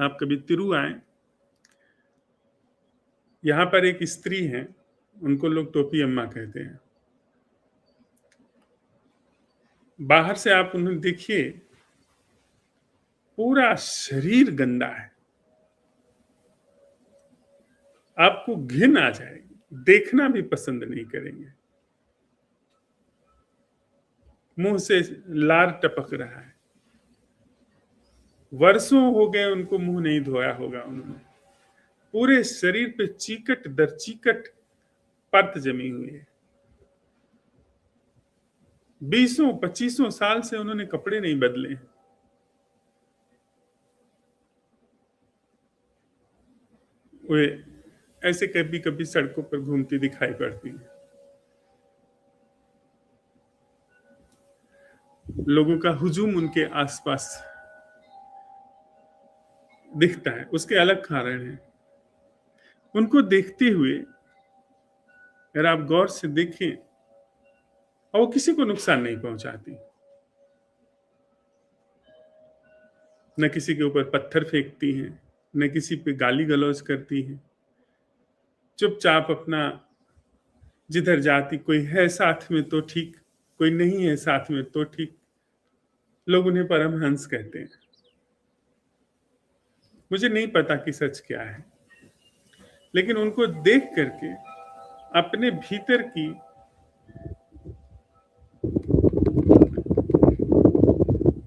आप कभी तिरु आए, यहाँ पर एक स्त्री हैं, उनको लोग टोपी अम्मा कहते हैं। बाहर से आप उन्हें देखिए, पूरा शरीर गंदा है, आपको घिन आ जाएगी, देखना भी पसंद नहीं करेंगे। मुंह से लार टपक रहा है, वर्षों हो गए उनको मुंह नहीं धोया होगा उन्होंने। पूरे शरीर पे चीकट दर चीकट परत जमी हुई है। 20-25 साल से उन्होंने कपड़े नहीं बदले। वे ऐसे कभी कभी सड़कों पर घूमती दिखाई पड़ती है। लोगों का हुजूम उनके आसपास दिखता है, उसके अलग कारण है। उनको देखते हुए अगर आप गौर से देखें, और वो किसी को नुकसान नहीं पहुंचाती, न किसी के ऊपर पत्थर फेंकती हैं, न किसी पे गाली गलौज करती हैं। चुपचाप अपना जिधर जाती, कोई है साथ में तो ठीक, कोई नहीं है साथ में तो ठीक। लोग उन्हें परमहंस कहते हैं। मुझे नहीं पता कि सच क्या है, लेकिन उनको देख करके अपने भीतर की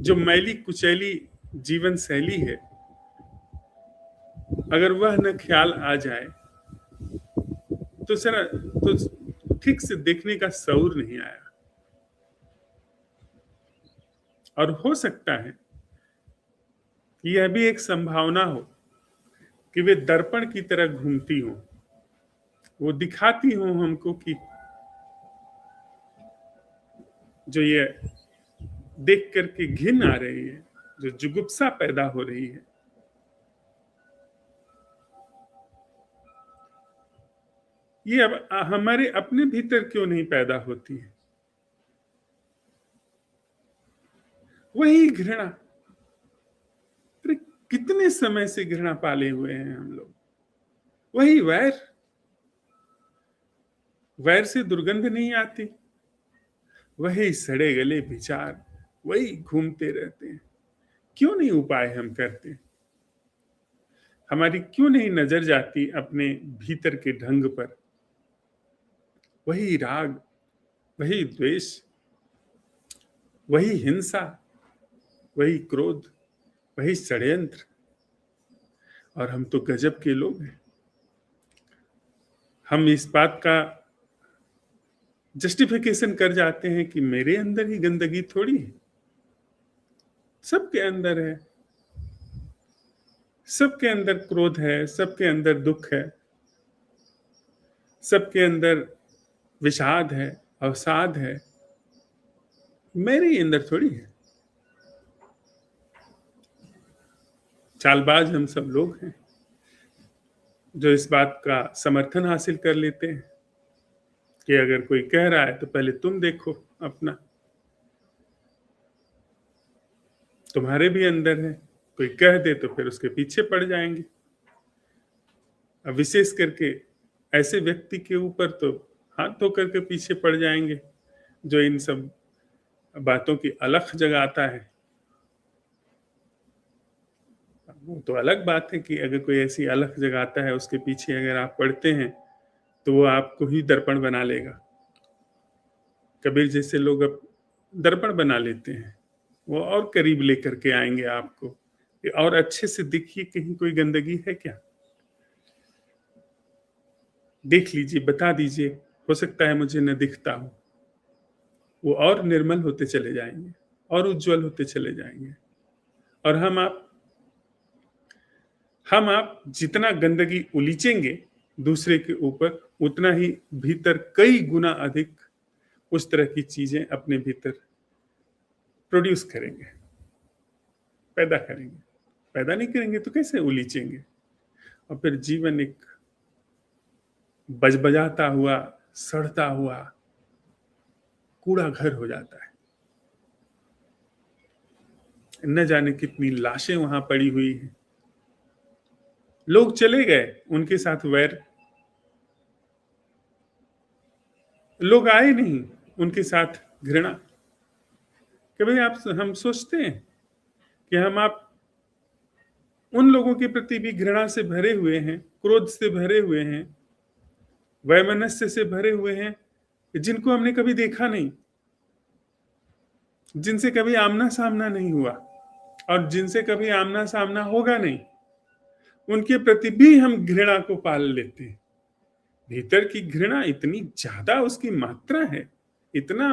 जो मैली कुचैली जीवन शैली है, अगर वह न ख्याल आ जाए तो सर तो ठीक से देखने का शऊर नहीं आया। और हो सकता है कि यह भी एक संभावना हो कि वे दर्पण की तरह घूमती हो, वो दिखाती हो हमको कि जो ये देख करके घिन आ रही है, जो जुगुप्सा पैदा हो रही है, ये अब हमारे अपने भीतर क्यों नहीं पैदा होती है? वही घृणा, अरे कितने समय से घृणा पाले हुए हैं हम लोग। वही वैर, वैर से दुर्गंध नहीं आती। वही सड़े गले विचार, वही घूमते रहते हैं। क्यों नहीं उपाय हम करते? हमारी क्यों नहीं नजर जाती अपने भीतर के ढंग पर? वही राग, वही द्वेष, वही हिंसा, वही क्रोध, वही षड्यंत्र। और हम तो गजब के लोग हैं। हम इस बात का जस्टिफिकेशन कर जाते हैं कि मेरे अंदर ही गंदगी थोड़ी है, सबके अंदर है। सबके अंदर क्रोध है, सबके अंदर दुख है, सबके अंदर विषाद है, अवसाद है, मेरे ही अंदर थोड़ी है। चालबाज हम सब लोग हैं जो इस बात का समर्थन हासिल कर लेते हैं कि अगर कोई कह रहा है तो पहले तुम देखो अपना, तुम्हारे भी अंदर है। कोई कह दे तो फिर उसके पीछे पड़ जाएंगे। अब विशेष करके ऐसे व्यक्ति के ऊपर तो हाथ धो करके पीछे पड़ जाएंगे जो इन सब बातों की अलख जगाता है। वो तो अलग बात है कि अगर कोई ऐसी अलख जगाता है, उसके पीछे अगर आप पढ़ते हैं तो वो आपको ही दर्पण बना लेगा। कबीर जैसे लोग अब दर्पण बना लेते हैं, वो और करीब लेकर के आएंगे आपको कि और अच्छे से देखिए कहीं कोई गंदगी है क्या, देख लीजिए, बता दीजिए, हो सकता है मुझे न दिखता हो। वो और निर्मल होते चले जाएंगे और उज्जवल होते चले जाएंगे। और हम आप जितना गंदगी उलीचेंगे दूसरे के ऊपर, उतना ही भीतर कई गुना अधिक उस तरह की चीजें अपने भीतर प्रोड्यूस करेंगे, पैदा करेंगे। पैदा नहीं करेंगे तो कैसे उलीचेंगे? और फिर जीवन एक बजबजाता हुआ, सड़ता हुआ कूड़ा घर हो जाता है। न जाने कितनी लाशें वहां पड़ी हुई हैं, लोग चले गए, उनके साथ वैर। लोग आए नहीं, उनके साथ घृणा। कभी हम सोचते हैं कि हम आप उन लोगों के प्रति भी घृणा से भरे हुए हैं, क्रोध से भरे हुए हैं, वैमनस्य से भरे हुए हैं, जिनको हमने कभी देखा नहीं, जिनसे कभी आमना सामना नहीं हुआ और जिनसे कभी आमना सामना होगा नहीं, उनके प्रति भी हम घृणा को पाल लेते हैं। भीतर की घृणा इतनी ज्यादा उसकी मात्रा है, इतना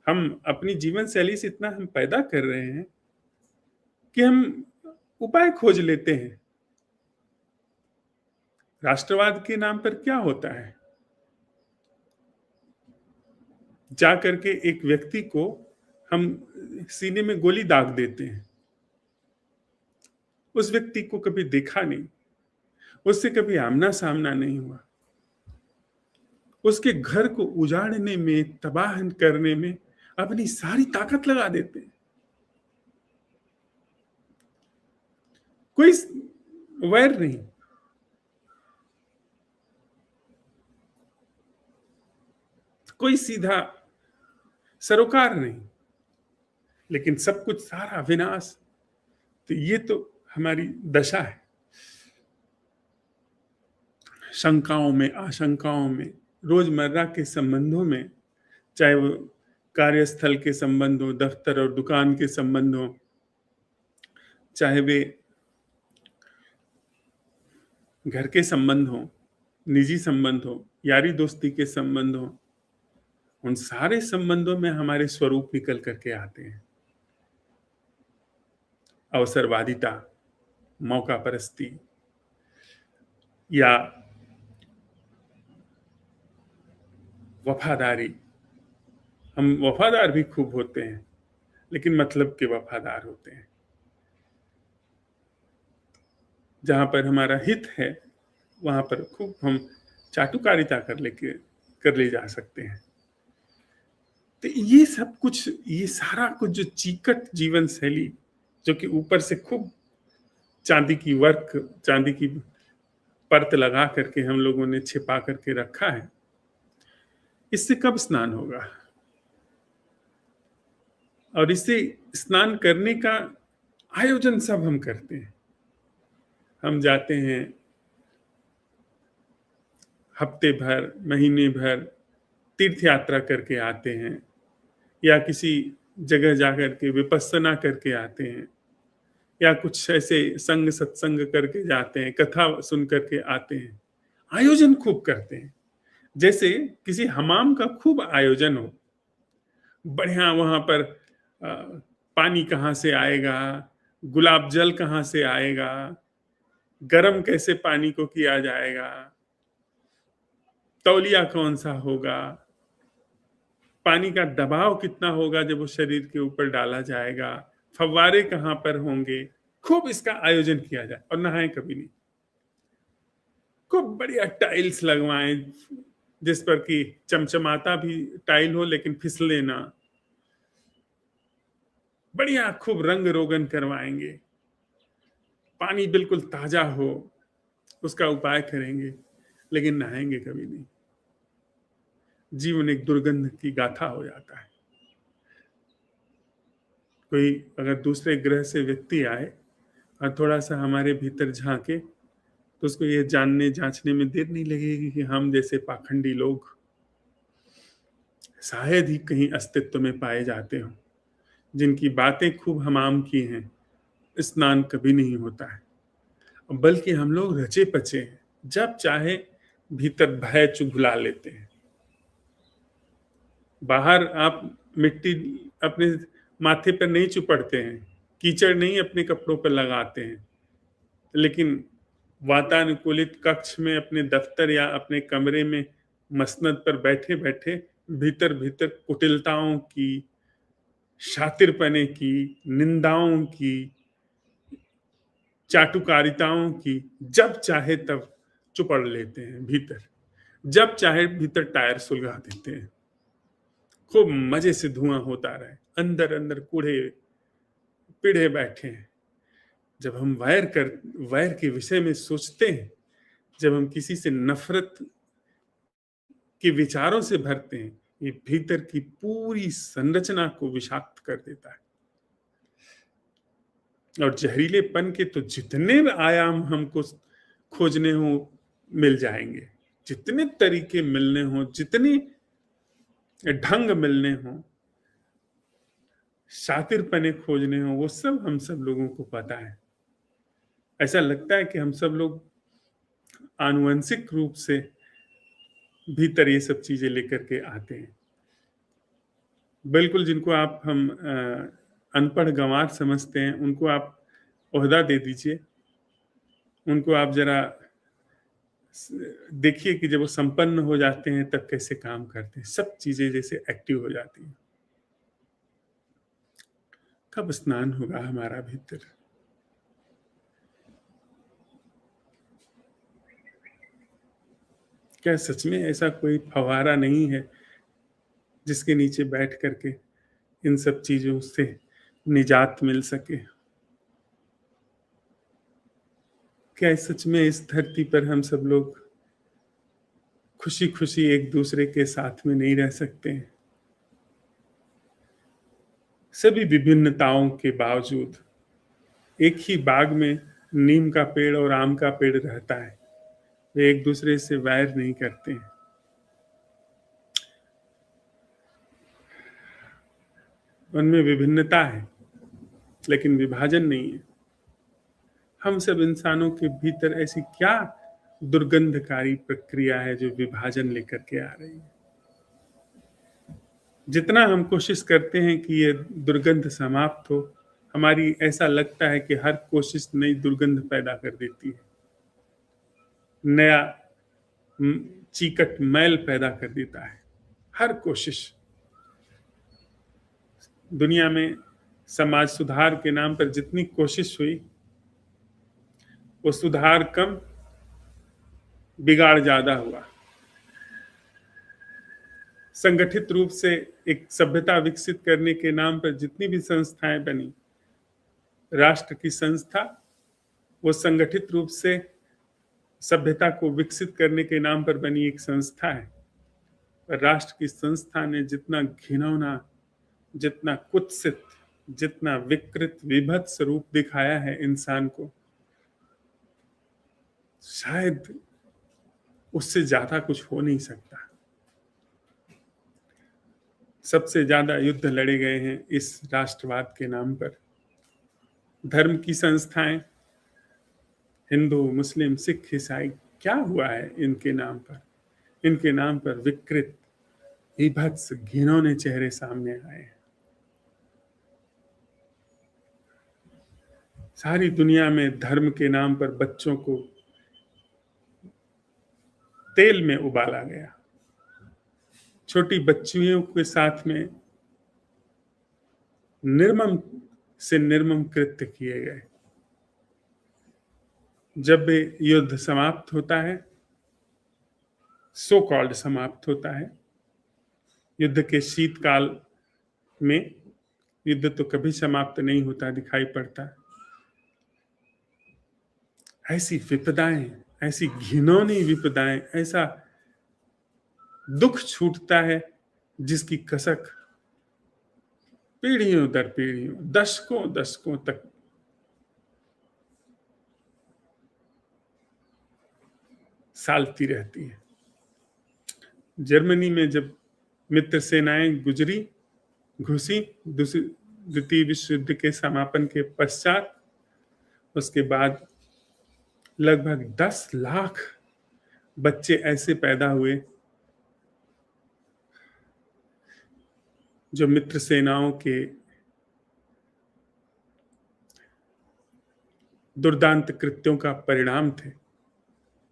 हम अपनी जीवन शैली से इतना हम पैदा कर रहे हैं कि हम उपाय खोज लेते हैं। राष्ट्रवाद के नाम पर क्या होता है? जा करके एक व्यक्ति को हम सीने में गोली दाग देते हैं। उस व्यक्ति को कभी देखा नहीं, उससे कभी आमना सामना नहीं हुआ, उसके घर को उजाड़ने में, तबाह करने में अपनी सारी ताकत लगा देते हैं। कोई वैर नहीं, कोई सीधा सरोकार नहीं, लेकिन सब कुछ सारा विनाश। तो ये तो हमारी दशा है। शंकाओं में, आशंकाओं में, रोजमर्रा के संबंधों में, चाहे वो कार्यस्थल के संबंध हो, दफ्तर और दुकान के संबंध हो, चाहे वे घर के संबंध हो, निजी संबंध हो, यारी दोस्ती के संबंध हो, उन सारे संबंधों में हमारे स्वरूप निकल करके आते हैं। अवसरवादिता, मौका परस्ती, या वफादारी। हम वफादार भी खूब होते हैं, लेकिन मतलब के वफादार होते हैं। जहां पर हमारा हित है वहां पर खूब हम चाटुकारिता कर ले जा सकते हैं। तो ये सब कुछ, ये सारा कुछ जो चीकट जीवन शैली, जो कि ऊपर से खूब चांदी की परत लगा करके हम लोगों ने छिपा करके रखा है, इससे कब स्नान होगा? और इससे स्नान करने का आयोजन सब हम करते हैं। हम जाते हैं हफ्ते भर, महीने भर तीर्थ यात्रा करके आते हैं, या किसी जगह जाकर के विपस्सना करके आते हैं, या कुछ ऐसे संग सत्संग करके जाते हैं, कथा सुन करके आते हैं। आयोजन खूब करते हैं, जैसे किसी हमाम का खूब आयोजन हो। बढ़िया वहां पर पानी कहाँ से आएगा, गुलाब जल कहाँ से आएगा, गरम कैसे पानी को किया जाएगा, तौलिया कौन सा होगा, पानी का दबाव कितना होगा जब वो शरीर के ऊपर डाला जाएगा, फव्वारे कहाँ पर होंगे, खूब इसका आयोजन किया जाए। और नहाए कभी नहीं, खूब बढ़िया टाइल्स लगवाएं जिस पर कि चमचमाता भी टाइल हो लेकिन फिसले ना, बढ़िया खूब रंग रोगन करवाएंगे, पानी बिल्कुल ताजा हो, उसका उपाय करेंगे, लेकिन नहाएंगे कभी नहीं। जीवन एक दुर्गंध की गाथा हो जाता है। कोई अगर दूसरे ग्रह से व्यक्ति आए और थोड़ा सा हमारे भीतर झांके, तो उसको ये जानने जांचने में देर नहीं लगेगी कि हम जैसे पाखंडी लोग शायद ही कहीं अस्तित्व में पाए जाते हों, जिनकी बातें खूब हमाम की हैं, स्नान कभी नहीं होता है। बल्कि हम लोग रचे पचे हैं, जब चाहे भीतर भय चुगला लेते हैं। बाहर आप मिट्टी अपने माथे पर नहीं चुपड़ते हैं, कीचड़ नहीं अपने कपड़ों पर लगाते हैं, लेकिन वातानुकूलित कक्ष में, अपने दफ्तर या अपने कमरे में मसनद पर बैठे बैठे भीतर भीतर कुटिलताओं की, शातिरपने की, निंदाओं की, चाटुकारिताओं की जब चाहे तब चुपड़ लेते हैं भीतर, जब चाहे भीतर टायर सुलगा देते हैं। खूब मजे से धुआं होता रहे, अंदर अंदर कूड़े पिढ़े बैठे हैं, जब हम वैर के विषय में सोचते हैं, जब हम किसी से नफरत के विचारों से भरते हैं, ये भीतर की पूरी संरचना को विषाक्त कर देता है। और जहरीलेपन के तो जितने आयाम हमको खोजने हो मिल जाएंगे, जितने तरीके मिलने हो, जितने ढंग मिलने हो, शातिरपने खोजने हो, वो सब हम सब लोगों को पता है। ऐसा लगता है कि हम सब लोग आनुवंशिक रूप से भीतर ये सब चीजें लेकर के आते हैं। बिल्कुल जिनको आप हम अनपढ़ गंवार समझते हैं, उनको आप ओहदा दे दीजिए, उनको आप जरा देखिए कि जब वो संपन्न हो जाते हैं तब कैसे काम करते हैं, सब चीजें जैसे एक्टिव हो जाती हैं। कब स्नान होगा हमारा भीतर? क्या सच में ऐसा कोई फवारा नहीं है जिसके नीचे बैठ करके इन सब चीजों से निजात मिल सके? क्या सच में इस धरती पर हम सब लोग खुशी खुशी एक दूसरे के साथ में नहीं रह सकते हैं? सभी विभिन्नताओं के बावजूद एक ही बाग में नीम का पेड़ और आम का पेड़ रहता है, वे एक दूसरे से वैर नहीं करते हैं। उनमें विभिन्नता है लेकिन विभाजन नहीं है। हम सब इंसानों के भीतर ऐसी क्या दुर्गंधकारी प्रक्रिया है जो विभाजन लेकर के आ रही है? जितना हम कोशिश करते हैं कि ये दुर्गंध समाप्त हो, हमारी ऐसा लगता है कि हर कोशिश नई दुर्गंध पैदा कर देती है, नया चीकट मैल पैदा कर देता है। हर कोशिश दुनिया में समाज सुधार के नाम पर जितनी कोशिश हुई, वो सुधार कम, बिगाड़ ज्यादा हुआ। संगठित रूप से एक सभ्यता विकसित करने के नाम पर जितनी भी संस्थाएं बनी, राष्ट्र की संस्था, वो संगठित रूप से सभ्यता को विकसित करने के नाम पर बनी एक संस्था है। राष्ट्र की संस्था ने जितना घिनौना, जितना कुत्सित, जितना विकृत विभत्स रूप दिखाया है इंसान को, शायद उससे ज्यादा कुछ हो नहीं सकता। सबसे ज्यादा युद्ध लड़े गए हैं इस राष्ट्रवाद के नाम पर। धर्म की संस्थाएं, हिंदू, मुस्लिम, सिख, ईसाई, क्या हुआ है इनके नाम पर? इनके नाम पर विकृत, विभत्स, घिनौने चेहरे सामने आए हैं। सारी दुनिया में धर्म के नाम पर बच्चों को तेल में उबाला गया, छोटी बच्चियों के साथ में निर्मम से निर्मम कृत्य किए गए। जब युद्ध समाप्त होता है, सो कॉल्ड समाप्त होता है, युद्ध के शीतकाल में, युद्ध तो कभी समाप्त नहीं होता दिखाई पड़ता, ऐसी विपदाएं, ऐसी घिनौनी विपदाएं, ऐसा दुख छूटता है जिसकी कसक पीढ़ियों दर पीढ़ियों, दशकों दशकों तक सालती रहती है। जर्मनी में जब मित्र सेनाएं घुसी द्वितीय विश्व युद्ध के समापन के पश्चात, उसके बाद लगभग 10 लाख बच्चे ऐसे पैदा हुए जो मित्र सेनाओं के दुर्दांत कृत्यों का परिणाम थे।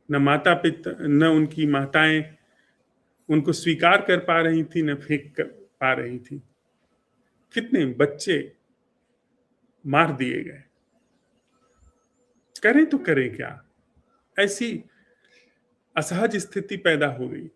न माता पिता, न उनकी माताएं उनको स्वीकार कर पा रही थी, न फेंक कर पा रही थी। कितने बच्चे मार दिए गए। करें तो करें क्या? ऐसी असहज स्थिति पैदा हो गई।